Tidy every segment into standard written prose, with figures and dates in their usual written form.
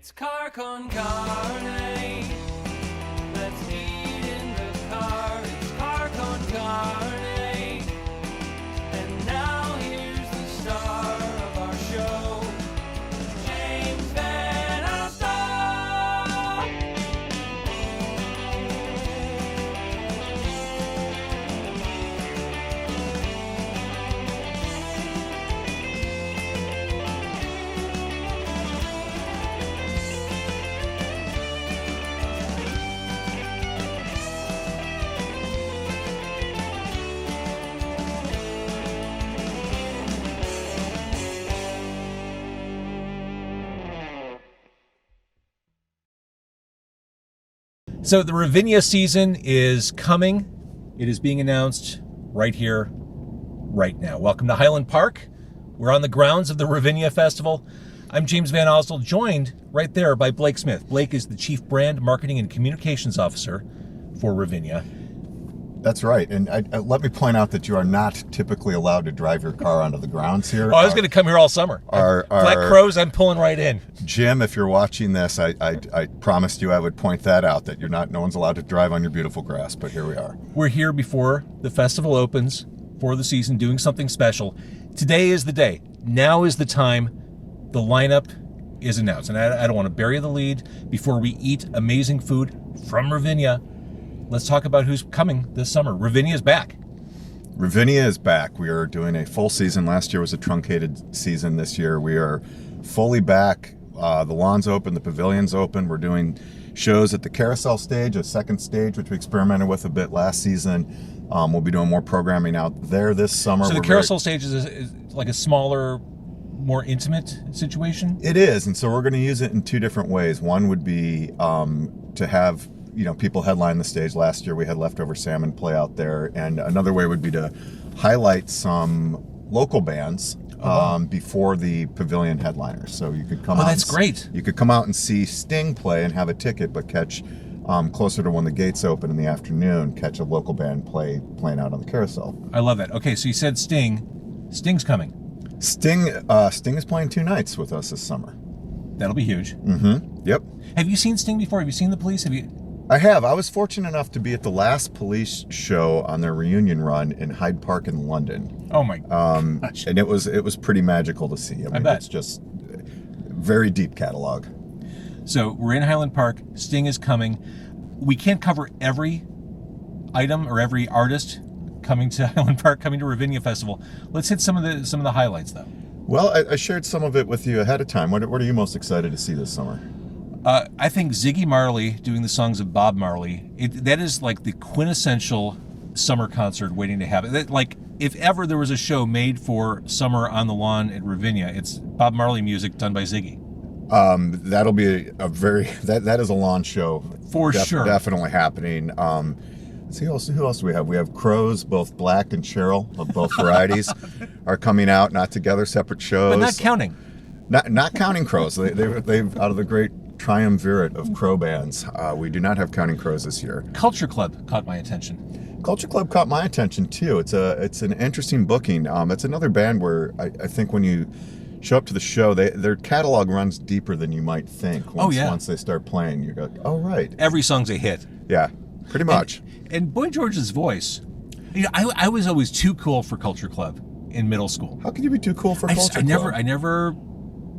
It's car con carne. Let's eat in the car. It's car con carne. And now here's the star of our show, James Van Alstyne. So the Ravinia season is coming. It is being announced right here, right now. Welcome to Highland Park. We're on the grounds of the Ravinia Festival. I'm James Van Alstyne, joined right there by Blake Smith. Blake is the Chief Brand, Marketing, and Communications Officer for Ravinia. That's right. And let me point out that you are not typically allowed to drive your car onto the grounds here. Oh, I was going to come here all summer. Black Crows, I'm pulling right in. Jim, if you're watching this, I promised you I would point that out, that no one's allowed to drive on your beautiful grass, but here we are. We're here before the festival opens for the season, doing something special. Today is the day. Now is the time. The lineup is announced. And I don't want to bury the lead before we eat amazing food from Ravinia. Let's talk about who's coming this summer. Ravinia is back. Ravinia is back. We are doing a full season. Last year was a truncated season. This year we are fully back. The lawn's open, the pavilion's open. We're doing shows at the carousel stage, a second stage, which we experimented with a bit last season. We'll be doing more programming out there this summer. So the carousel stage is like a smaller, more intimate situation? It is, and so we're going to use it in two different ways. One would be to have people headline the stage. Last year we had Leftover Salmon play out there, and another way would be to highlight some local bands before the pavilion headliners. So you could come out. That's great. You could come out and see Sting play and have a ticket, but catch closer to when the gates open in the afternoon, catch a local band playing out on the carousel. I love that. Okay, so you said Sting. Sting's coming. Sting is playing 2 nights with us this summer. That'll be huge. Mm-hmm. Yep. Have you seen Sting before? Have you seen the Police? I have. I was fortunate enough to be at the last Police show on their reunion run in Hyde Park in London. Oh my gosh. And it was pretty magical to see. I mean, bet. It's just very deep catalog. So we're in Highland Park. Sting is coming. We can't cover every item or every artist coming to Highland Park, coming to Ravinia Festival. Let's hit some of the highlights though. Well, I shared some of it with you ahead of time. What are you most excited to see this summer? I think Ziggy Marley doing the songs of Bob Marley, that is like the quintessential summer concert waiting to happen. Like, if ever there was a show made for summer on the lawn at Ravinia, it's Bob Marley music done by Ziggy. That'll be that is a lawn show. For sure. Definitely happening. See who else do we have? We have Crows, both Black and Cheryl of both varieties are coming out, not together, separate shows. But not counting. Not counting Crows. They've out of the great triumvirate of crow bands. We do not have Counting Crows this year. Culture Club caught my attention. Culture Club caught my attention too. It's an interesting booking. It's another band where I think when you show up to the show, their catalog runs deeper than you might think. Once they start playing, you go, oh right. Every song's a hit. Yeah, pretty much. And Boy George's voice. I was always too cool for Culture Club in middle school. How could you be too cool for Culture Club?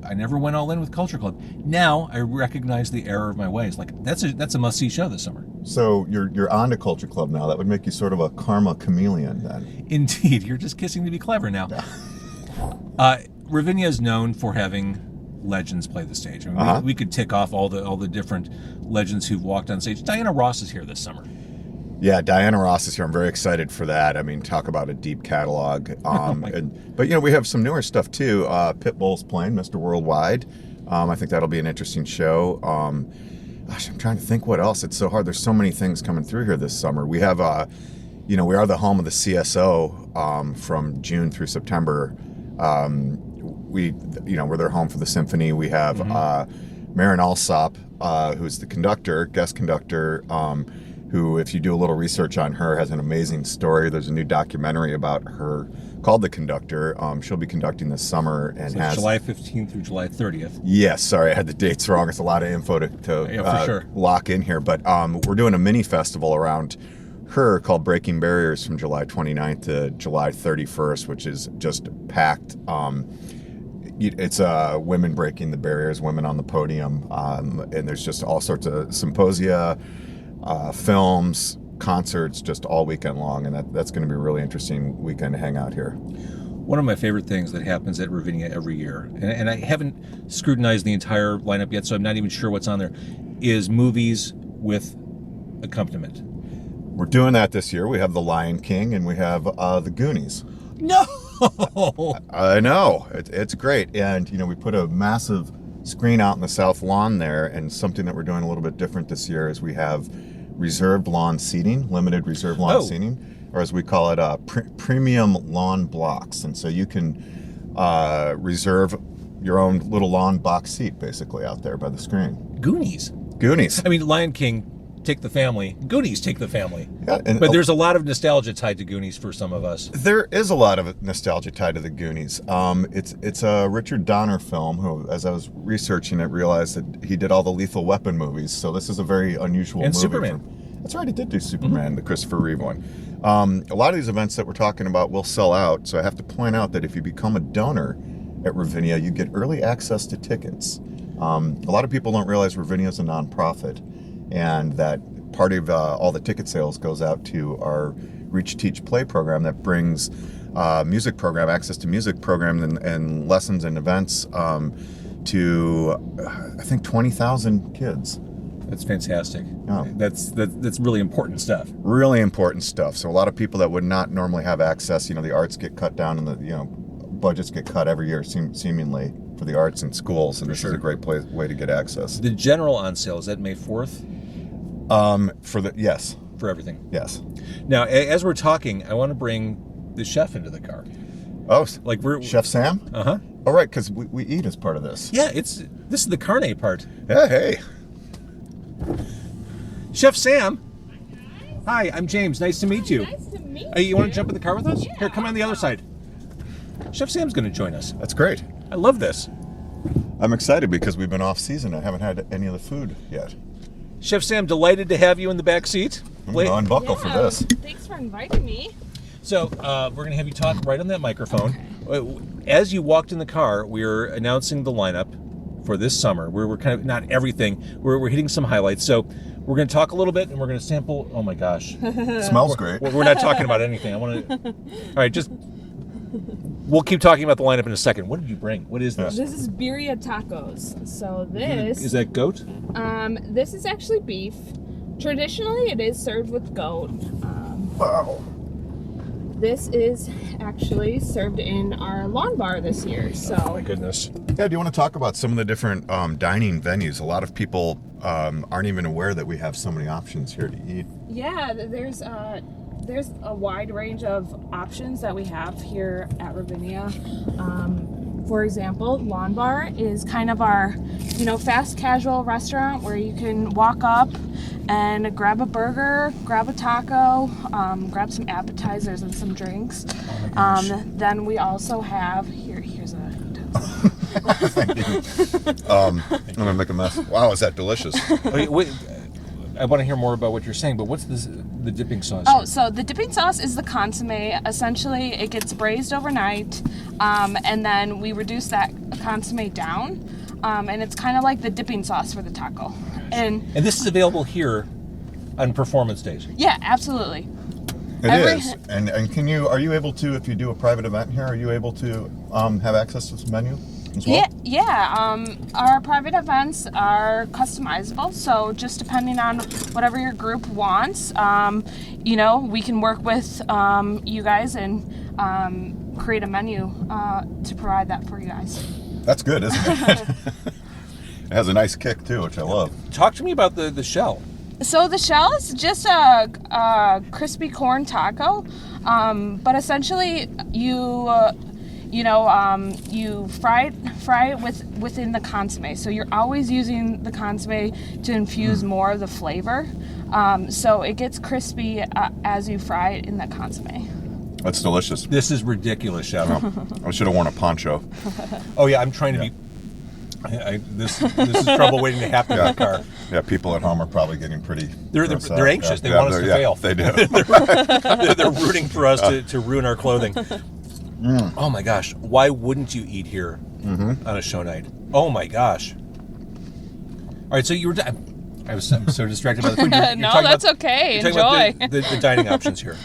I never went all in with Culture Club. Now I recognize the error of my ways. Like that's a must-see show this summer. So you're on to Culture Club now. That would make you sort of a karma chameleon then. Indeed, you're just kissing to be clever now. Yeah. Ravinia is known for having legends play the stage. I mean, we could tick off all the different legends who've walked on stage. Diana Ross is here this summer. Yeah, Diana Ross is here. I'm very excited for that. I mean, talk about a deep catalog. But we have some newer stuff too. Pitbull's playing Mr. Worldwide. I think that'll be an interesting show. Gosh, I'm trying to think what else. It's so hard. There's so many things coming through here this summer. We have, we are the home of the CSO from June through September. We're their home for the symphony. We have Marin Alsop, who's the guest conductor. Who, if you do a little research on her, has an amazing story. There's a new documentary about her called The Conductor. She'll be conducting this summer and So has July 15th through July 30th. Yes, sorry, I had the dates wrong. It's a lot of info to for sure. lock in here. But we're doing a mini festival around her called Breaking Barriers from July 29th to July 31st, which is just packed. It's women breaking the barriers, women on the podium, and there's just all sorts of symposia, films, concerts, just all weekend long, and that's going to be a really interesting weekend to hang out here. One of my favorite things that happens at Ravinia every year, and I haven't scrutinized the entire lineup yet, so I'm not even sure what's on there, is movies with accompaniment. We're doing that this year. We have The Lion King and we have The Goonies. No! I know. It's great. And, we put a massive screen out in the south lawn there, and something that we're doing a little bit different this year is we have reserved lawn seating, limited reserved lawn seating, or as we call it, premium lawn blocks. And so you can reserve your own little lawn box seat basically out there by the screen. Goonies. I mean, Lion King, take the family. Goonies, take the family. Yeah, but there's a lot of nostalgia tied to Goonies for some of us. There is a lot of nostalgia tied to the Goonies. It's a Richard Donner film who, as I was researching it, realized that he did all the Lethal Weapon movies. So this is a very unusual movie. Superman. That's right, he did do Superman, the Christopher Reeve one. A lot of these events that we're talking about will sell out. So I have to point out that if you become a donor at Ravinia, you get early access to tickets. A lot of people don't realize Ravinia is a nonprofit, and that part of all the ticket sales goes out to our Reach, Teach, Play program that brings access to music programs and lessons and events to, I think, 20,000 kids. That's fantastic. Oh. That's really important stuff. Really important stuff. So a lot of people that would not normally have access, the arts get cut down and the budgets get cut every year seemingly for the arts in schools, and this is a great way to get access. The general on sale, is that May 4th? Yes. For everything? Yes. Now, as we're talking, I want to bring the chef into the car. Oh, like we're Chef Sam? Uh-huh. All right, because we eat as part of this. Yeah, this is the carne part. Yeah, hey. Chef Sam. Hi, I'm James. Nice to meet you. Nice to meet Hey, you want to jump in the car with us? Yeah. Here, come on the other side. Chef Sam's going to join us. That's great. I love this. I'm excited because we've been off season. I haven't had any of the food yet. Chef Sam, delighted to have you in the back seat. Unbuckle for this. Thanks for inviting me. So we're going to have you talk right on that microphone. As you walked in the car, we were announcing the lineup for this summer. We're kind of, not everything, we're hitting some highlights. So we're going to talk a little bit and we're going to sample. Oh my gosh. Smells great. We're not talking about anything. I want to. All right, we'll keep talking about the lineup in a second. What did you bring? What is this? This is birria tacos. So this Is that goat? this is actually beef. Traditionally, it is served with goat. Wow. This is actually served in our lawn bar this year. So. Oh my goodness. Yeah, do you want to talk about some of the different dining venues? A lot of people aren't even aware that we have so many options here to eat. Yeah, there's a wide range of options that we have here at Ravinia. For example, Lawn Bar is kind of our, fast casual restaurant where you can walk up and grab a burger, grab a taco, grab some appetizers and some drinks. Oh my gosh. Then we also have here's a Thank you. I'm gonna make a mess. Wow, is that delicious? Wait, I want to hear more about what you're saying, but what's the dipping sauce? Oh, so the dipping sauce is the consomme. Essentially, it gets braised overnight, and then we reduce that consomme down, and it's kind of like the dipping sauce for the taco. And this is available here on performance days. yeah, absolutely. It is. And are you able to, if you do a private event here, are you able to have access to this menu as well? Yeah. Our private events are customizable, so just depending on whatever your group wants, we can work with you guys and create a menu to provide that for you guys. That's good, isn't it? It has a nice kick too, which I love. Talk to me about the shell. So the shell is just a crispy corn taco, but essentially you fry it within the consomme. So you're always using the consomme to infuse more of the flavor. So it gets crispy as you fry it in the consomme. That's delicious. This is ridiculous, Chef. I should have worn a poncho. Oh yeah, I'm trying to be. This is trouble waiting to happen in the car. Yeah, people at home are probably getting pretty. They're anxious. They want us to fail. They do. They're rooting for us to ruin our clothing. Oh my gosh! Why wouldn't you eat here on a show night? Oh my gosh! All right, so you were. I'm so distracted by the food. You're No, talking that's about, okay. You're talking Enjoy. about the dining options here.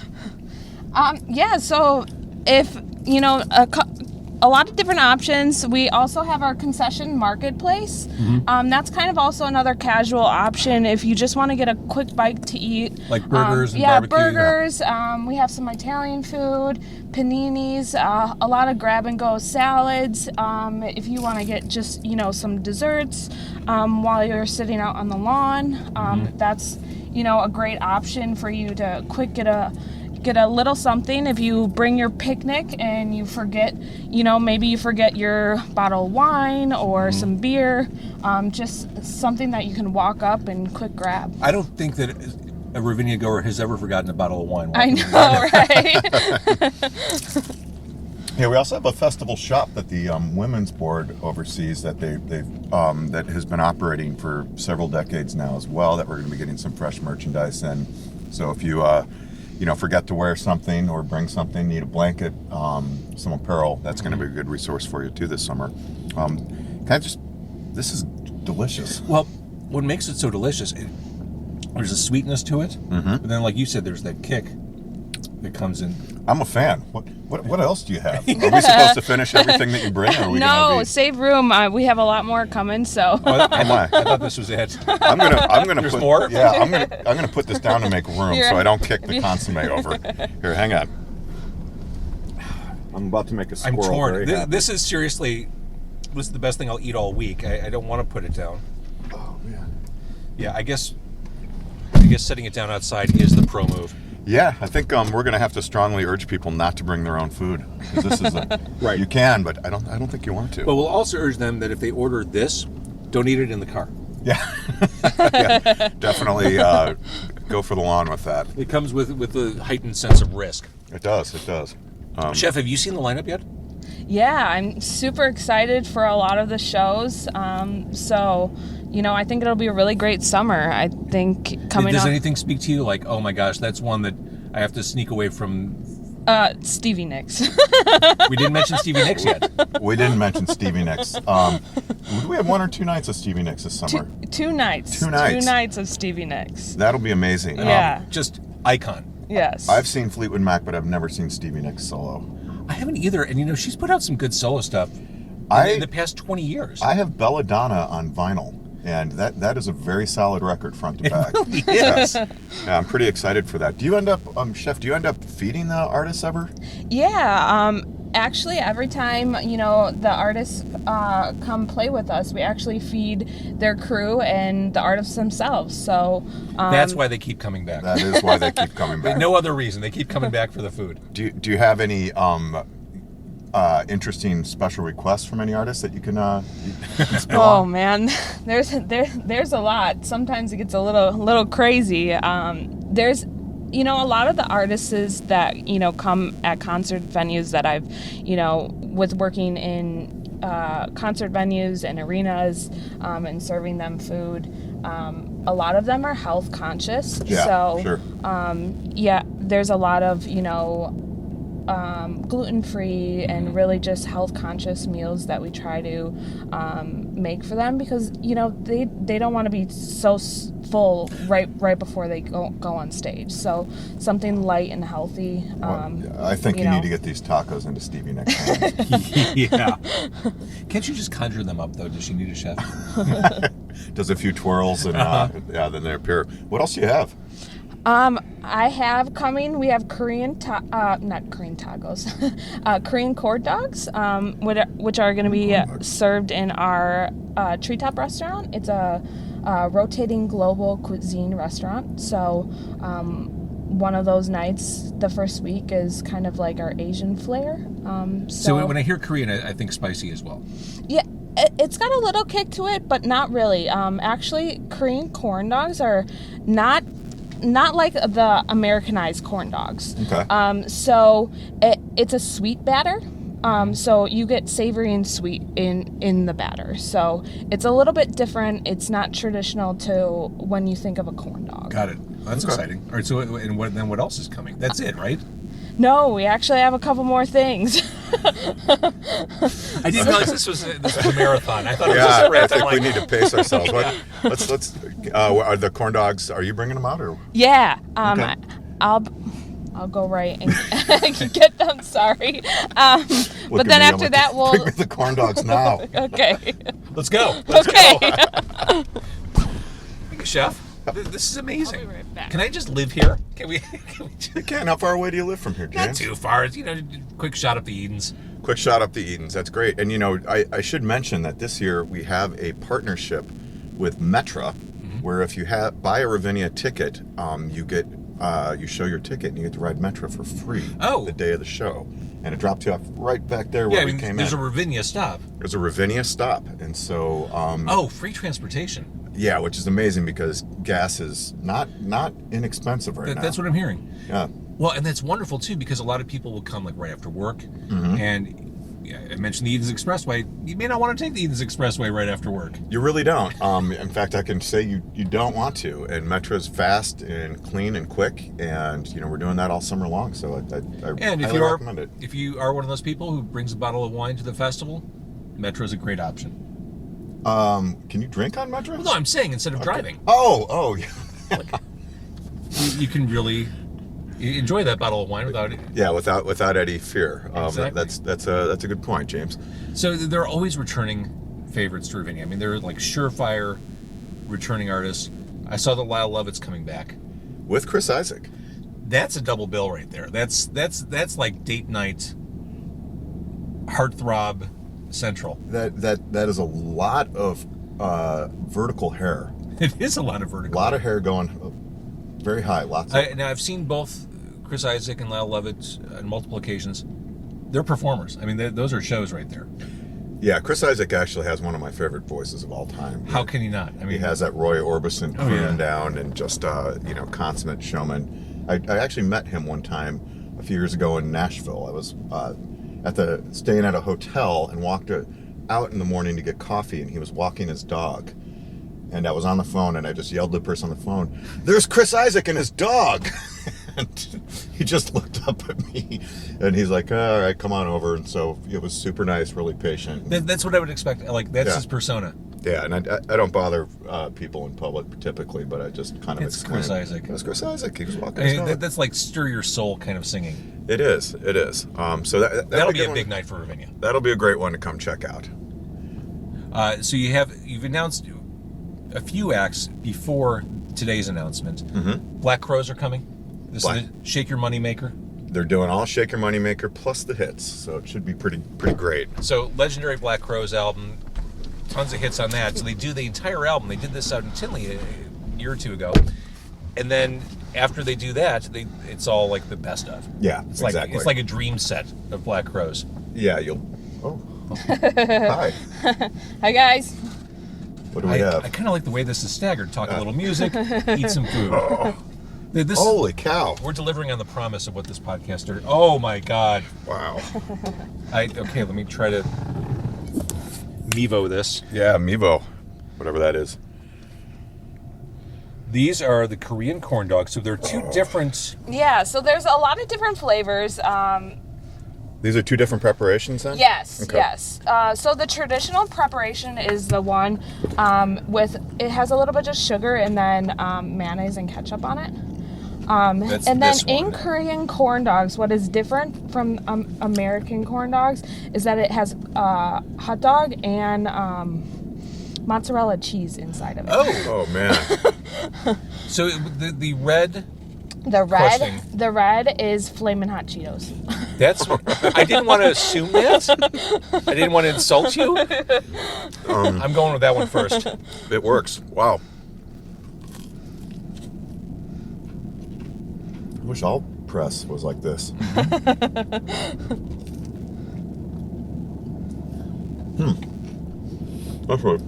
Yeah, so if, a lot of different options. We also have our concession marketplace. That's kind of also another casual option if you just want to get a quick bite to eat. Like burgers and yeah, barbecue. burgers. We have some Italian food, paninis, a lot of grab-and-go salads. If you want to get just, some desserts while you're sitting out on the lawn, that's, a great option for you to quick get a little something. If you bring your picnic and you forget, maybe you forget your bottle of wine or some beer, just something that you can walk up and quick grab. I don't think that a Ravinia goer has ever forgotten a bottle of wine. I know, right? Yeah, we also have a festival shop that the Women's Board oversees that that has been operating for several decades now as well, that we're going to be getting some fresh merchandise in. So if you forget to wear something or bring something, need a blanket, some apparel, that's going to be a good resource for you too this summer. This is delicious. Well, what makes it so delicious, there's a sweetness to it, but then like you said, there's that kick that comes in. I'm a fan. What else do you have? Are we supposed to finish everything that you bring? Or are we No, gonna be... save room. We have a lot more coming, so. I thought this was it. I'm gonna There's put more? Yeah, I'm gonna put this down to make room so I don't kick the consomme over. Here, hang on. I'm about to make a I'm squirrel torn. very This, happy. this is seriously, this is the best thing I'll eat all week. I don't want to put it down. Oh man. Yeah, I guess setting it down outside is the pro move. Yeah, I think we're going to have to strongly urge people not to bring their own food, because this is Right. You can, but I don't think you want to. But we'll also urge them that if they order this, don't eat it in the car. Yeah, yeah, definitely go for the lawn with that. It comes with a heightened sense of risk. It does. Chef, have you seen the lineup yet? Yeah, I'm super excited for a lot of the shows. So, I think it'll be a really great summer. I think coming Does up. anything speak to you like, oh my gosh, that's one that I have to sneak away from? Stevie Nicks. We didn't mention Stevie Nicks yet. We didn't mention Stevie Nicks. Do we have 1 or 2 nights of Stevie Nicks this summer? Two nights. 2 nights. 2 nights of Stevie Nicks. That'll be amazing. Yeah. Just icon. Yes. I've seen Fleetwood Mac, but I've never seen Stevie Nicks solo. I haven't either, and she's put out some good solo stuff in the past 20 years. I have Belladonna on vinyl, and that is a very solid record front to back. It really is. Yeah, I'm pretty excited for that. Do you end up, Chef, feeding the artists ever? Yeah. Actually, every time, the artists come play with us, we actually feed their crew and the artists themselves. So That's why they keep coming back. That is why they keep coming back. No other reason. They keep coming back for the food. Do you have any interesting special requests from any artists that you can spill oh on? man, there's a lot. Sometimes it gets a little crazy. There's a lot of the artists that come at concert venues that I've with working in concert venues and arenas and serving them food. A lot of them are health conscious. Yeah, so sure. There's a lot of gluten-free and really just health-conscious meals that we try to make for them, because they don't want to be so full right before they go on stage. So something light and healthy. I think you need to get these tacos into Stevie Nicks' hands. Yeah. Can't you just conjure them up, though? Does she need a chef? Does a few twirls and then they appear. What else do you have? I have coming. We have Korean tacos, Korean corn dogs, which are going to be served in our Treetop restaurant. It's a rotating global cuisine restaurant. So one of those nights, the first week, is kind of like our Asian flair. So when I hear Korean, I think spicy as well. Yeah. It's got a little kick to it, but not really. Actually, Korean corn dogs are not not like the Americanized corn dogs. Okay. So it's a sweet batter. So you get savory and sweet in the batter. So it's a little bit different. It's not traditional to when you think of a corn dog. Got it. That's exciting. All right. So, and what else is coming? That's it, right? No, we actually have a couple more things. I didn't realize this was a marathon. I thought it was just a Yeah, I marathon. think we need to pace ourselves. Let's. Are the corn dogs? Are you bringing them out or? Yeah. Okay. I'll go right and get them. Sorry. But then after that, we'll. Bring me the corn dogs now. Okay. Let's go. Okay. Thank you, Chef. This is amazing. I'll be right back. Can I just live here? Can we You can. How far away do you live from here, James? not too far. It's, quick shot up the Edens. Quick shot up the Edens. That's great. And I should mention that this year we have a partnership with Metra, where if you buy a Ravinia ticket, you get you show your ticket and you get to ride Metra for free. Oh. The day of the show, and it drops you off right back there where we came in. There's a Ravinia stop. There's a Ravinia stop, and so Free transportation. yeah, which is amazing because gas is not inexpensive right now. That's what I'm hearing. Yeah. Well, and that's wonderful too because a lot of people will come like right after work, and I mentioned the Edens Expressway. You may not want to take the Edens Expressway right after work. You really don't. In fact, I can say you don't want to. And Metro's fast and clean and quick, and we're doing that all summer long. So I And highly recommend it. if you are one of those people who brings a bottle of wine to the festival, Metro's a great option. Can you drink on Metro? Well, no, I'm saying instead of driving, Oh, yeah. you can really enjoy that bottle of wine without it. Yeah, without any fear. Exactly. That's a good point, James. So they're always returning favorites to Ravinia. I mean, they're like surefire returning artists. I saw that Lyle Lovett's coming back. With Chris Isaac. That's a double bill right there. That's like date night, heartthrob central. That is a lot of vertical hair. It is a lot of A vertical. lot of hair going very high. Lots of. Now I've seen both Chris Isaac and Lyle Lovett on multiple occasions. They're performers. I mean, those are shows right there. Yeah, Chris Isaac actually has one of my favorite voices of all time. How can he not? I mean, He has that Roy Orbison Oh, croon yeah. down and just consummate showman. I actually met him one time a few years ago in Nashville. I was staying at a hotel and walked out in the morning to get coffee, and he was walking his dog. And I was on the phone, and I just yelled to the person on the phone, "There's Chris Isaac and his dog!" And he just looked up at me, and he's like, "All right, come on over." And so it was super nice, really patient. that's what I would expect. Like that's Yeah. his persona. Yeah, and I don't bother people in public typically, but I just kind of It's Chris exclaim, Isaac. It's Chris Isaac. He was walking I his mean, dog. that's like stir your soul kind of singing. It is. So That'll be good a big one. night for Ravinia. That'll be a great one to come check out. So you've announced a few acts before today's announcement. Mm-hmm. Black Crows are coming. This Black- is the Shake Your Money Maker. They're doing all Shake Your Money Maker plus the hits, so it should be pretty great. So legendary Black Crows album, tons of hits on that. So they do the entire album. They did this out in Tinley a year or two ago, and then after they do that, it's all like the best of. Yeah, It's exactly. like a dream set of Black Crows. Yeah, you'll. Oh, hi. Hi guys. What do we have? I kind of like the way this is staggered. Talk a little music, eat some food. This, Holy cow! We're delivering on the promise of what this podcast is. Oh my God. Wow. Okay, let me try to Mevo this. Yeah, Mevo, whatever that is. These are the Korean corn dogs. So they're two different. Yeah, so there's a lot of different flavors. These are two different preparations, then. Yes, Okay. yes. So the traditional preparation is the one it has a little bit of sugar and then mayonnaise and ketchup on it. That's And then this one. in Korean corn dogs, what is different from American corn dogs is that it has hot dog and mozzarella cheese inside of it. Oh man. So the red. The Crusting. red is Flamin' Hot Cheetos. That's. I didn't want to assume that. I didn't want to insult you. I'm going with that one first. It works. Wow. I wish all press was like this. That's right.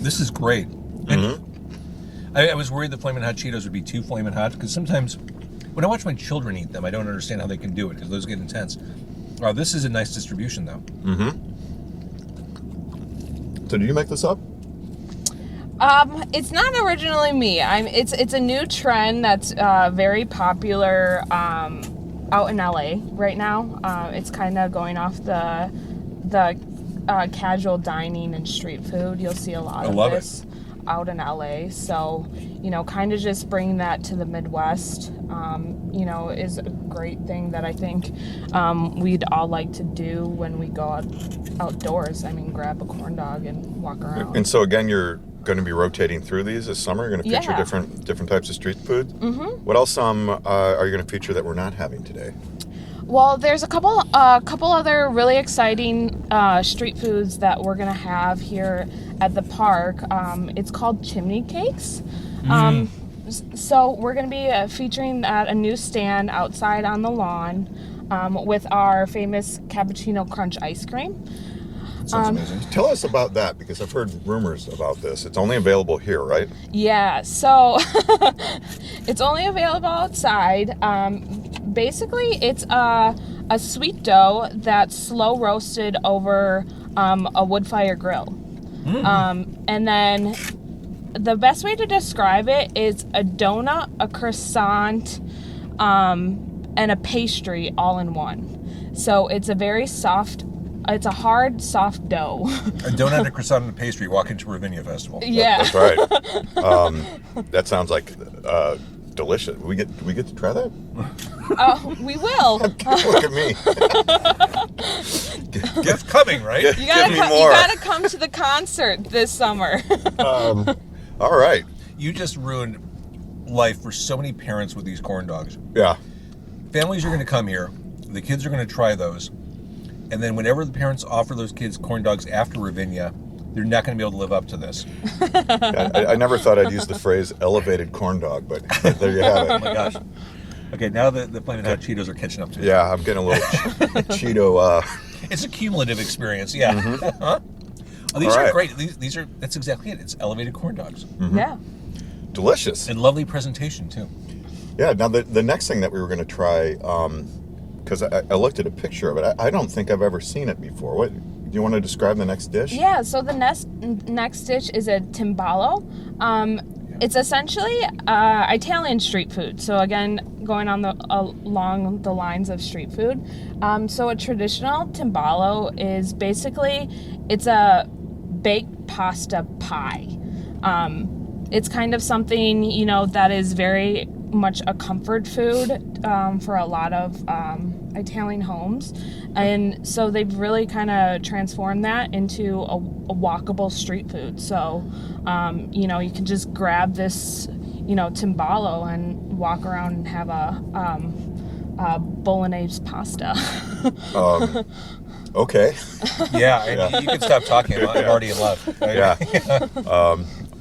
This is great. Mm-hmm. I was worried the Flamin' Hot Cheetos would be too Flamin' Hot, because sometimes when I watch my children eat them, I don't understand how they can do it, because those get intense. This is a nice distribution, though. So did you make this up? It's not originally me. It's a new trend that's very popular out in LA right now. It's kind of going off the casual dining and street food. You'll see a lot of this out in LA. So, kind of just bringing that to the Midwest, is a great thing that I think we'd all like to do when we go outdoors. I mean, grab a corn dog and walk around. And so again, you're going to be rotating through these this summer. You're going to feature different types of street food. What else are you going to feature that we're not having today? Well, there's a couple other really exciting street foods that we're gonna have here at the park. It's called Chimney Cakes. So we're gonna be featuring at a new stand outside on the lawn with our famous Cappuccino Crunch ice cream. Sounds amazing. Tell us about that, because I've heard rumors about this. It's only available here, right? Yeah, so it's only available outside. Basically, it's a sweet dough that's slow roasted over a wood fire grill. And then the best way to describe it is a donut, a croissant, and a pastry all in one. So it's a very soft, it's a hard, soft dough. A donut, a croissant, and a pastry walk into Ravinia Festival. Yeah. That's right. That sounds like delicious. We get to try that? Oh, we will. Look at me. Gift coming, right? Give You me more. gotta come to the concert this summer. All right. You just ruined life for so many parents with these corn dogs. Yeah. Families are going to come here. The kids are going to try those. And then whenever the parents offer those kids corn dogs after Ravinia, they're not going to be able to live up to this. I never thought I'd use the phrase elevated corn dog, but there you have it. Oh my gosh. Okay, now the Flamin' Hot Cheetos are catching up to you. Yeah, I'm getting a little Cheeto. It's a cumulative experience, yeah. Huh? Oh, these All are right. great. That's exactly it. It's elevated corn dogs. Yeah. Delicious. And lovely presentation, too. Yeah, now the next thing that we were going to try, because I looked at a picture of it, I don't think I've ever seen it before. What do you want to describe the next dish? Yeah, so the next dish is a Timbalo. It's essentially Italian street food. So again, going on along the lines of street food. So a traditional Timbalo is basically, it's a baked pasta pie. It's kind of something, that is very much a comfort food for a lot of Italian homes. And so they've really kind of transformed that into a walkable street food. So, you can just grab this, Timbalo and walk around and have a bolognese pasta. Okay. Yeah, you can stop talking. I'm already in love. Yeah.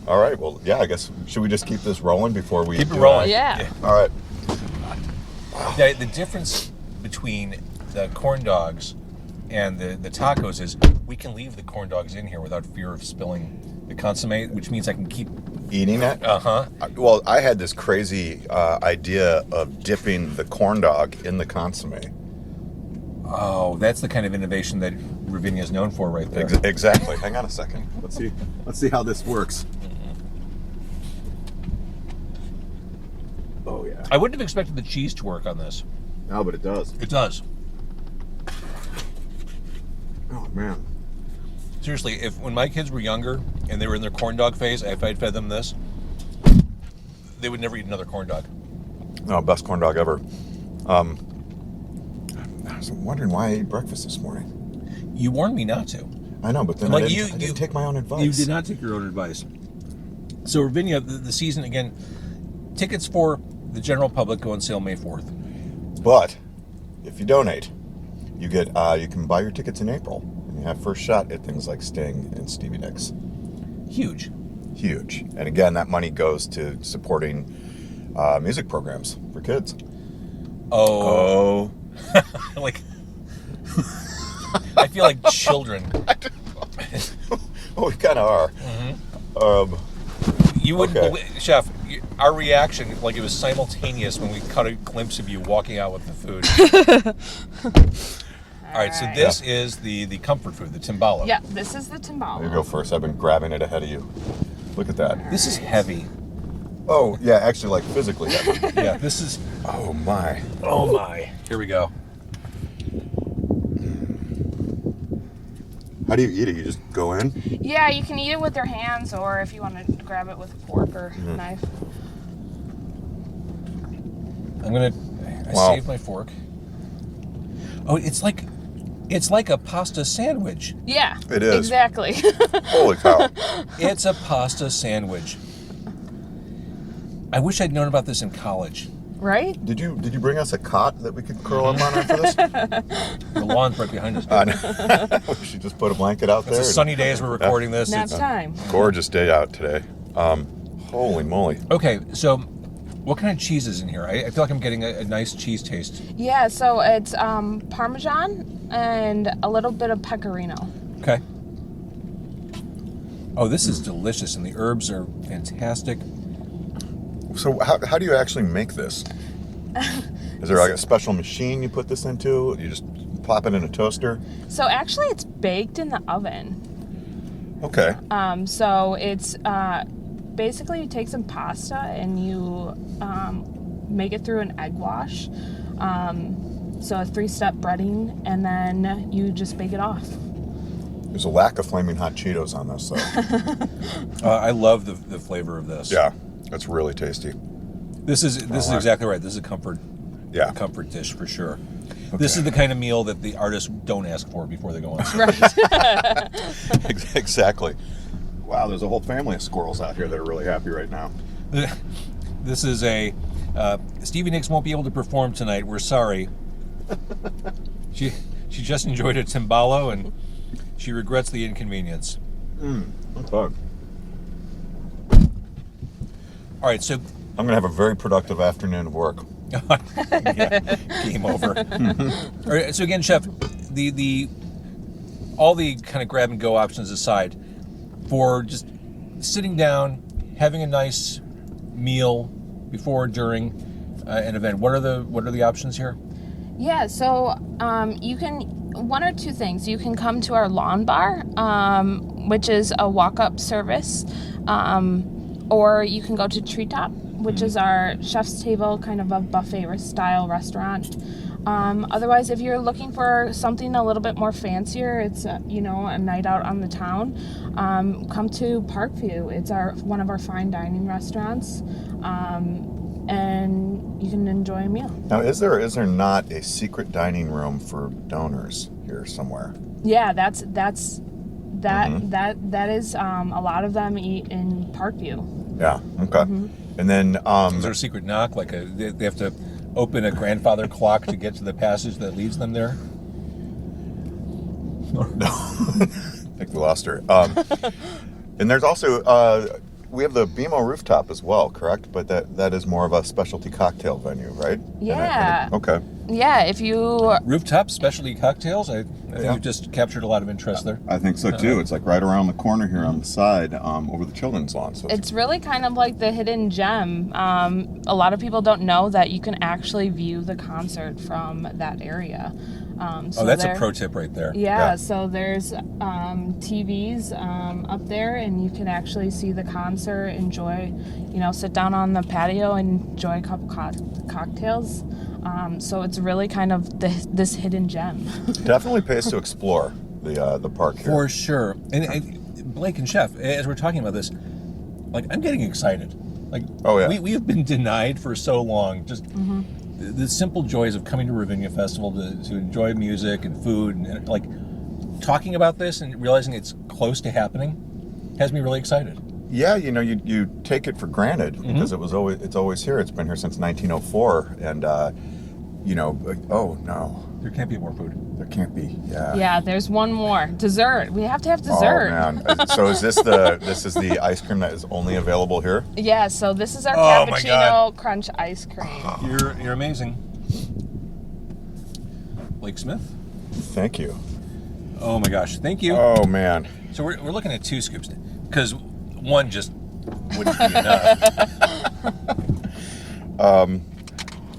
All right. Well, yeah, I guess, should we just keep this rolling before we Keep it do rolling. Yeah. All right. Yeah, the difference between the corn dogs and the tacos is we can leave the corn dogs in here without fear of spilling the consomme, which means I can keep Eating it? Uh-huh. Well, I had this crazy idea of dipping the corn dog in the consomme. Oh, that's the kind of innovation that Ravinia is known for right there. Exactly. Hang on a second. Let's see how this works. Oh yeah. I wouldn't have expected the cheese to work on this. No, but it does. It does. Oh man. Seriously, when my kids were younger and they were in their corn dog phase, if I'd fed them this, they would never eat another corn dog. Oh, best corn dog ever. I was wondering why I ate breakfast this morning. You warned me not to. I know, but then Like I didn't take my own advice. You did not take your own advice. So Ravinia, the season, again, tickets for the general public go on sale May 4th. But if you donate, you get you can buy your tickets in April, and you have first shot at things like Sting and Stevie Nicks. Huge. Huge. And again, that money goes to supporting music programs for kids. Oh. Like, I feel like children. Well, we kind of are. Mm-hmm. You wouldn't Okay. believe, Chef, our reaction, like it was simultaneous when we caught a glimpse of you walking out with the food. All right, so this is the comfort food, the Timbalo. Yeah, this is the Timbalo. You go first. I've been grabbing it ahead of you. Look at that. This is heavy. Oh, yeah, actually, like physically heavy. Yeah, this is... Oh, my. Oh, my. Here we go. How do you eat it? You just go in? Yeah, you can eat it with your hands, or if you want to grab it with a fork or knife. I'm going to... I Wow. saved my fork. Oh, it's like a pasta sandwich. Yeah, It is. Exactly. Holy cow. It's a pasta sandwich. I wish I'd known about this in college. Right? Did you bring us a cot that we could curl up on after this? The lawn's right behind us. We should just put a blanket out there. It's a sunny day as we're recording this. Nap It's- time. Gorgeous day out today. Holy moly. Okay, so what kind of cheese is in here? I feel like I'm getting a nice cheese taste. Yeah, so it's Parmesan and a little bit of pecorino. Okay. Oh, this is delicious, and the herbs are fantastic. So how do you actually make this? Is there like a special machine you put this into? You just pop it in a toaster? So actually, it's baked in the oven. Okay. So it's basically you take some pasta and you make it through an egg wash. So a 3-step breading, and then you just bake it off. There's a lack of flaming hot Cheetos on this, though. I love the flavor of this. Yeah, it's really tasty. This is exactly right. This is a comfort dish for sure. This is the kind of meal that the artists don't ask for before they go on stage. Right. Exactly. Wow, there's a whole family of squirrels out here that are really happy right now. This is a Stevie Nicks won't be able to perform tonight. We're sorry. She just enjoyed a Timbalo and she regrets the inconvenience. Okay. All right, so I'm going to have a very productive afternoon of work. yeah, game over. All right, so again, Chef, all the kind of grab and go options aside, for just sitting down, having a nice meal before or during an event, what are the options here? Yeah, so you can, one or two things. You can come to our lawn bar, which is a walk-up service, or you can go to Treetop, which is our chef's table, kind of a buffet style restaurant. Otherwise, if you're looking for something a little bit more fancier, it's a night out on the town. Come to Parkview. It's one of our fine dining restaurants, and you can enjoy a meal. Now, is there not a secret dining room for donors here somewhere? Yeah, that is a lot of them eat in Parkview. Yeah. Okay. And then Is there a secret knock? Like they have to open a grandfather clock to get to the passage that leads them there? I think we lost her. And there's also we have the BMO rooftop as well, correct? But that is more of a specialty cocktail venue, right? Yeah. Okay. Yeah, if you Rooftop specialty cocktails. I think you've just captured a lot of interest there. I think so too. It's like right around the corner here on the side, over the children's lawn. So it's really kind of like the hidden gem. A lot of people don't know that you can actually view the concert from that area. So that's a pro tip right there. Yeah, so there's TVs up there, and you can actually see the concert, enjoy, sit down on the patio and enjoy a couple cocktails. So it's really kind of this hidden gem. definitely pays to explore the park here. For sure. And Blake and Chef, as we're talking about this, like I'm getting excited. Like, oh yeah, we have been denied for so long. Just the simple joys of coming to Ravinia Festival to enjoy music and food, and like talking about this and realizing it's close to happening has me really excited. Yeah, you take it for granted because it's always here. It's been here since 1904, and oh no, There can't be more food. there can't be. Yeah, there's one more. Dessert. We have to have dessert. Oh man! So is this the ice cream that is only available here? Yeah, so this is our Oh, my God. Cappuccino Crunch ice cream. You're amazing. Blake Smith. Thank you. Oh my gosh, thank you. Oh man. So we're looking at 2 scoops because one just wouldn't be enough.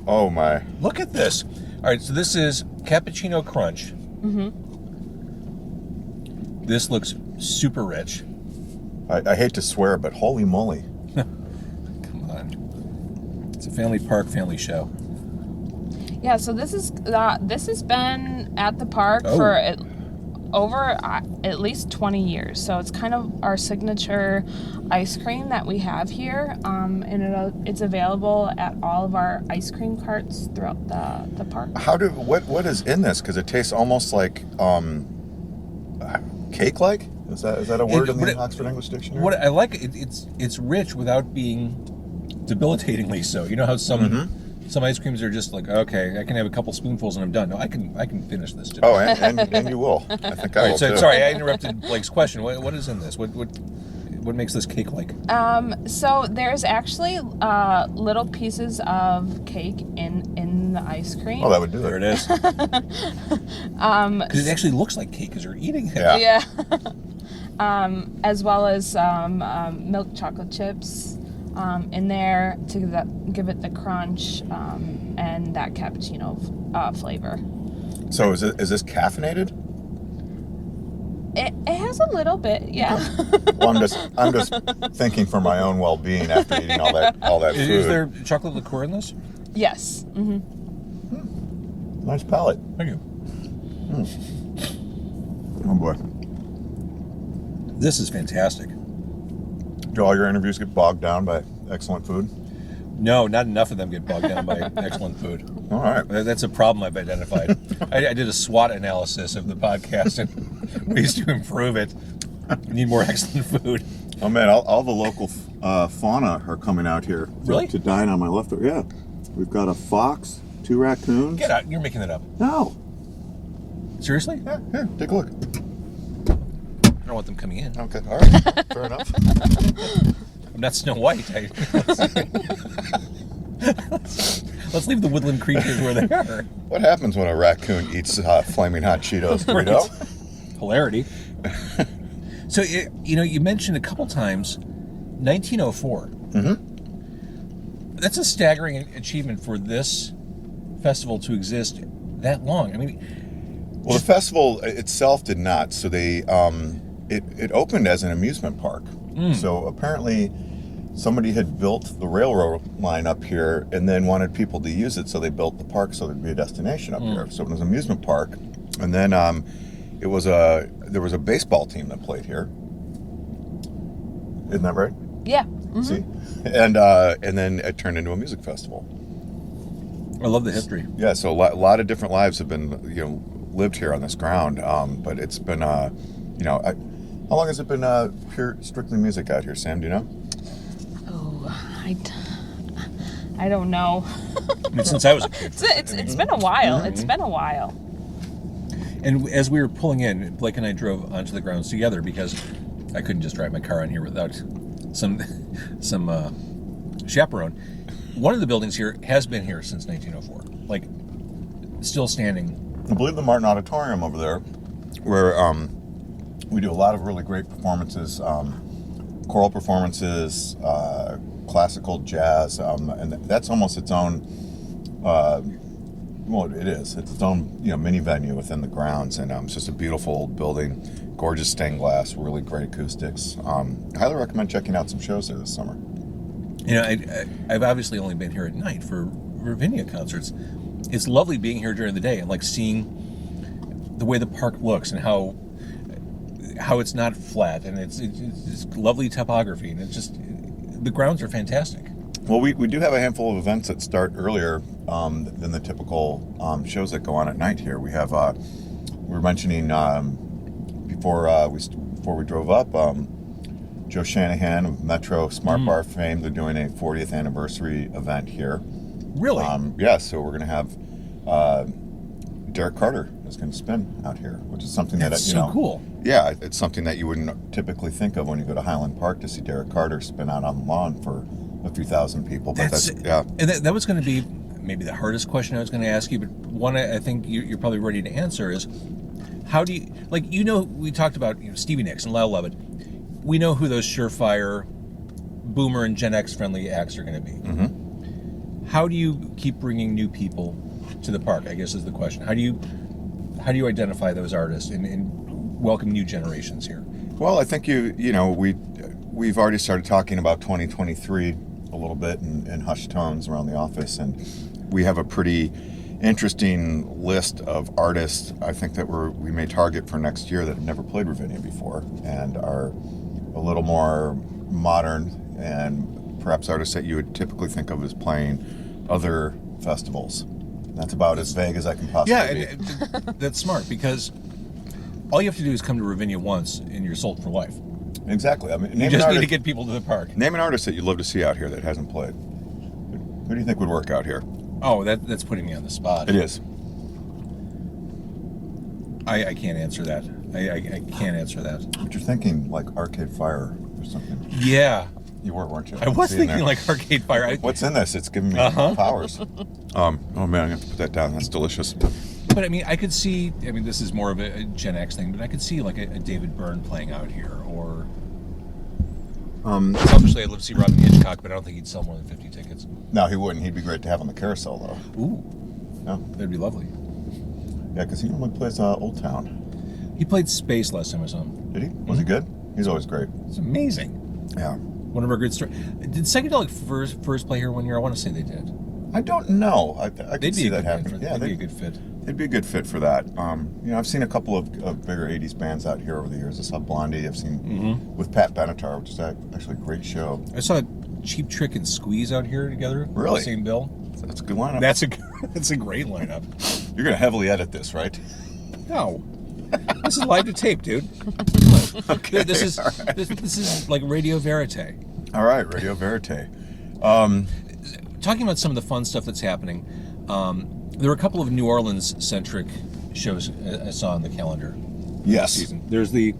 Oh my. Look at this. All right, so this is Cappuccino Crunch. Mm-hmm. This looks super rich. I hate to swear, but holy moly. Come on. It's a family park, family show. Yeah, so this has been at the park for over at least 20 years. So it's kind of our signature ice cream that we have here, and it's available at all of our ice cream carts throughout the park. What is in this? Because it tastes almost like cake-like. Is that a word in the Oxford English Dictionary? What I like, it's rich without being debilitatingly so. You know how some ice creams are just like, okay, I can have a couple spoonfuls and I'm done. No, I can finish this today. Oh, and you will. I think I will too. Sorry, I interrupted Blake's question. What is in this? What makes this cake-like? So there's actually little pieces of cake in the ice cream. Oh, that would do There it. it is. Because it actually looks like cake as you're eating it. Yeah. As well as milk chocolate chips in there to give it the crunch and that cappuccino flavor. So is this caffeinated? It has a little bit, yeah. Well, I'm just thinking for my own well-being after eating all that food. Is there chocolate liqueur in this? Yes. Mm-hmm. Nice palate. Thank you. Oh boy. This is fantastic. Do all your interviews get bogged down by excellent food? No, not enough of them get bogged down by excellent food. All right. That's a problem I've identified. I did a SWOT analysis of the podcast and ways to improve it. We need more excellent food. Oh man, all the local fauna are coming out here to dine on my left. Yeah, we've got a fox, 2 raccoons. Get out! You're making that up. No. Seriously? Yeah, here, take a look. I don't want them coming in. Okay, all right, fair enough. I'm not Snow White. Let's leave the woodland creatures where they are. What happens when a raccoon eats flaming hot Cheetos, Dorito? Hilarity. So, you mentioned a couple times 1904. Mm-hmm. That's a staggering achievement for this festival to exist that long. I mean, Well, the festival itself did not. So they it opened as an amusement park. So apparently somebody had built the railroad line up here and then wanted people to use it, so they built the park so there'd be a destination up here. So it was an amusement park, and then there was a baseball team that played here. Isn't that right? Yeah. Mm-hmm. See, and then it turned into a music festival. I love the history. Yeah, so a lot of different lives have been lived here on this ground, but it's been how long has it been pure strictly music out here, Sam? Do you know? Oh, I don't know. I mean, since I was a kid. It's been a while. It's been a while. And as we were pulling in, Blake and I drove onto the grounds together because I couldn't just drive my car on here without some chaperone. One of the buildings here has been here since 1904, like still standing. I believe the Martin Auditorium over there, where we do a lot of really great performances, choral performances, classical jazz, and that's almost its own. Well, it is. It's its own, mini venue within the grounds, and it's just a beautiful old building, gorgeous stained glass, really great acoustics. I highly recommend checking out some shows there this summer. I've obviously only been here at night for Ravinia concerts. It's lovely being here during the day and like seeing the way the park looks and how it's not flat, and it's lovely topography, and it's just the grounds are fantastic. Well, we do have a handful of events that start earlier than the typical shows that go on at night here. We have we were mentioning before we drove up, Joe Shanahan of Metro Smart Bar fame. They're doing a 40th anniversary event here. Really? Yeah. So we're going to have Derek Carter is going to spin out here, which is something That's so cool. Yeah, it's something that you wouldn't typically think of when you go to Highland Park to see Derek Carter spin out on the lawn for a few thousand people. But yeah. And that was going to be maybe the hardest question I was going to ask you, but one I think you're probably ready to answer is, how do you, we talked about Stevie Nicks and Lyle Lovett. We know who those surefire Boomer and Gen X friendly acts are going to be. Mm-hmm. How do you keep bringing new people to the park, I guess is the question. How do you identify those artists and welcome new generations here? Well, I think we've already started talking about 2023 a little bit in hushed tones around the office, and we have a pretty interesting list of artists I think that we may target for next year that have never played Ravinia before and are a little more modern and perhaps artists that you would typically think of as playing other festivals. That's about as vague as I can possibly be. That's smart, because all you have to do is come to Ravinia once and you're sold for life. Exactly. I mean, You just need to get people to the park. Name an artist that you'd love to see out here that hasn't played. Who do you think would work out here? Oh, that's putting me on the spot. It is. I can't answer that. I can't answer that. But you're thinking like Arcade Fire or something. Yeah. You weren't you? I was See in thinking there. like Arcade Fire. What's in this? It's giving me powers. Oh man, I have to put that down. That's delicious. But I mean, I could see, this is more of a Gen X thing, but I could see like a David Byrne playing out here, or selfishly I'd love to see Robin Hitchcock, but I don't think he'd sell more than 50 tickets. No, he wouldn't. He'd be great to have on the carousel though. Ooh. No. That'd be lovely. Yeah, because he normally plays Old Town. He played Space last time I saw him. Did he? Was he good? He's always great. It's amazing. Yeah. One of our good stories. Did Psychedelic first play here one year? I want to say they did. I don't know. I They'd could be see a that good happening. fit. Yeah, They'd be a good fit. they'd be a good fit for that. I've seen a couple of bigger 80s bands out here over the years. I saw Blondie. I've seen with Pat Benatar, which is actually a great show. I saw Cheap Trick and Squeeze out here together. Really? Same bill. That's a good lineup. That's a great lineup. You're going to heavily edit this, right? No. This is live to tape, dude. Okay. This is like Radio Verite. All right, Radio Verite. Talking about some of the fun stuff that's happening, there were a couple of New Orleans-centric shows I saw on the calendar. Yes. Season. There's the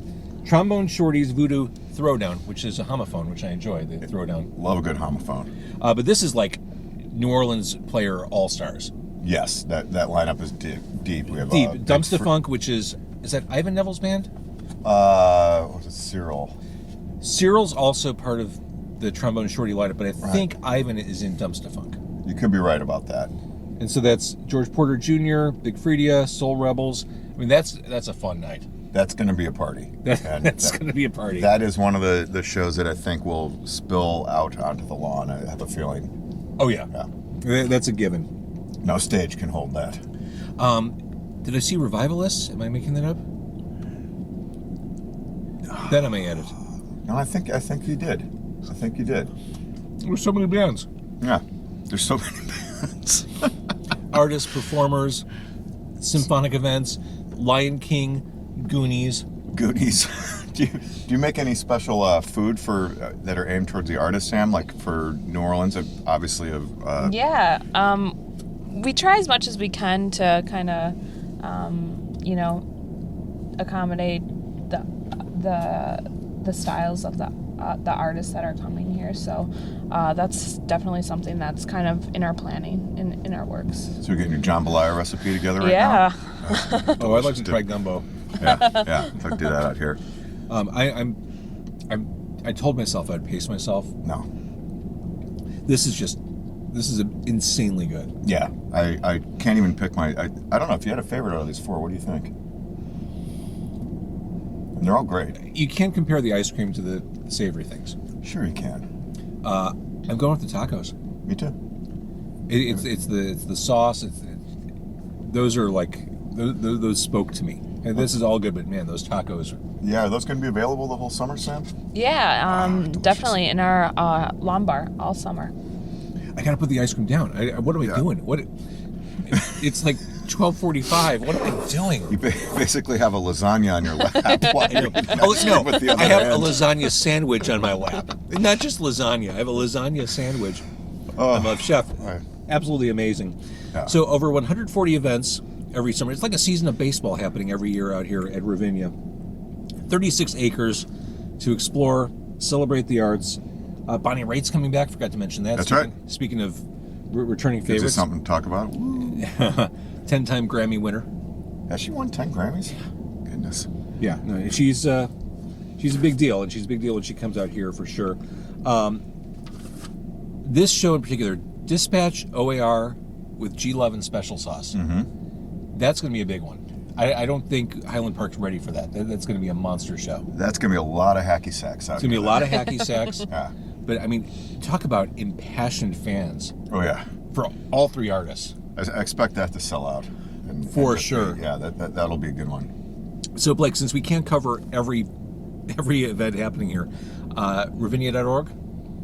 Trombone Shorties Voodoo Throwdown, which is a homophone, which I enjoy, the throwdown. Love a good homophone. But this is like New Orleans player all-stars. Yes, that lineup is deep. We have Deep. Dumpster Funk, which is that Ivan Neville's band? What was it, Cyril? Cyril's also part of the Trombone Shorty lineup, but I think Ivan is in Dumpster Funk. You could be right about that. And so that's George Porter Jr., Big Freedia, Soul Rebels. I mean, that's a fun night. That's going to be a party. That's going to be a party. That is one of the shows that I think will spill out onto the lawn. I have a feeling. Oh, yeah. That's a given. No stage can hold that. Did I see Revivalists? Am I making that up? That I may edit. No, I think you did. I think you did. There's so many bands. Yeah. There's so many bands. Artists, performers, symphonic events, Lion King, Goonies. Goonies. Do you make any special food for that are aimed towards the artist, Sam? Like for New Orleans, obviously of. Yeah. We try as much as we can to kind of, accommodate the styles of the artists that are coming here. So that's definitely something that's kind of in our planning, in our works. So you're getting your jambalaya recipe together right now? Yeah. Oh, I'd like to try gumbo. Yeah. I'd like to do that out here. I told myself I'd pace myself. No. This is insanely good. Yeah. I can't even pick I don't know if you had a favorite out of these four. What do you think? And they're all great. You can't compare the ice cream to the savory things. Sure you can. I'm going with the tacos. Me too. It's the sauce. Those are like those spoke to me. And this is all good, but man, those tacos. Yeah, are those going to be available the whole summer, Sam? Yeah, definitely in our lawn bar all summer. I gotta put the ice cream down. What am I doing? It's like 12:45. What am I doing? You basically have a lasagna on your lap. I have a lasagna sandwich on my lap. Not just lasagna. I have a lasagna sandwich. I'm a chef. Right. Absolutely amazing. Yeah. So over 140 events every summer. It's like a season of baseball happening every year out here at Ravinia. 36 acres to explore, celebrate the arts. Bonnie Raitt's coming back. Forgot to mention that. That's right. Speaking of returning Is favorites. this something to talk about? 10-time Grammy winner. Has she won 10 Grammys? Goodness. Yeah, no, she's a big deal, and she's a big deal when she comes out here for sure. This show in particular, Dispatch OAR with G11 special sauce. Mm-hmm. That's going to be a big one. I don't think Highland Park's ready for that. That's going to be a monster show. That's going to be a lot of hacky sacks. It's going to be a lot of hacky sacks. Yeah. But, I mean, talk about impassioned fans Oh, yeah. for all three artists. I expect that to sell out. For sure. Yeah, that'll be a good one. So, Blake, since we can't cover every event happening here, Ravinia.org?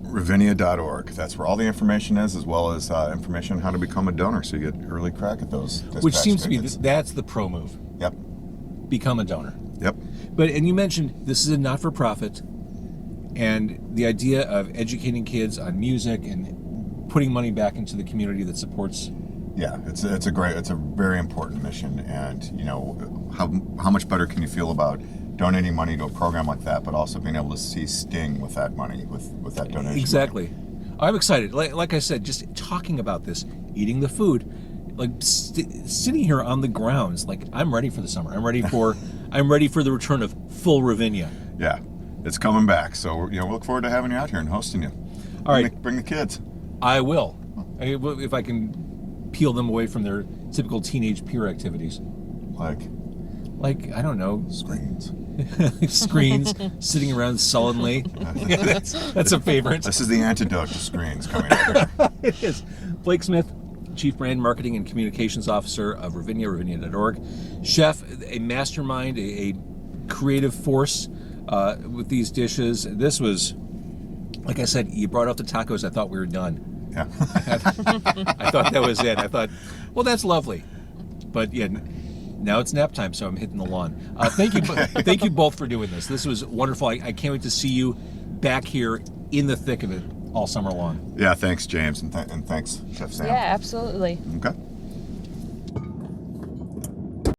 Ravinia.org. That's where all the information is, as well as information on how to become a donor, so you get early crack at those. Which dispatch seems to be, tickets. that's the pro move. Yep. Become a donor. Yep. And you mentioned this is a not-for-profit, and the idea of educating kids on music and putting money back into the community that supports. Yeah, it's a very important mission, and you know how much better can you feel about donating money to a program like that, but also being able to see Sting with that money, with that donation. Exactly. I'm excited. Like I said, just talking about this, eating the food, like sitting here on the grounds, like I'm ready for the summer. I'm ready for the return of full Ravinia. Yeah, it's coming back. So we look forward to having you out here and hosting you. All right, bring the kids. I will, if I can peel them away from their typical teenage peer activities. Like I don't know, screens. Screens, sitting around sullenly. That's a favorite. This is the antidote to screens coming up. It is. Blake Smith, Chief Brand Marketing and Communications Officer of Ravinia, Ravinia.org. Chef, a mastermind, a creative force with these dishes. This was, like I said, you brought out the tacos, I thought we were done. Yeah. I thought that was it. I thought, well, that's lovely. But yeah, now it's nap time, so I'm hitting the lawn. Thank you, thank you both for doing this. This was wonderful. I can't wait to see you back here in the thick of it all summer long. Yeah, thanks, James, and thanks, Chef Sam. Yeah, absolutely. Okay.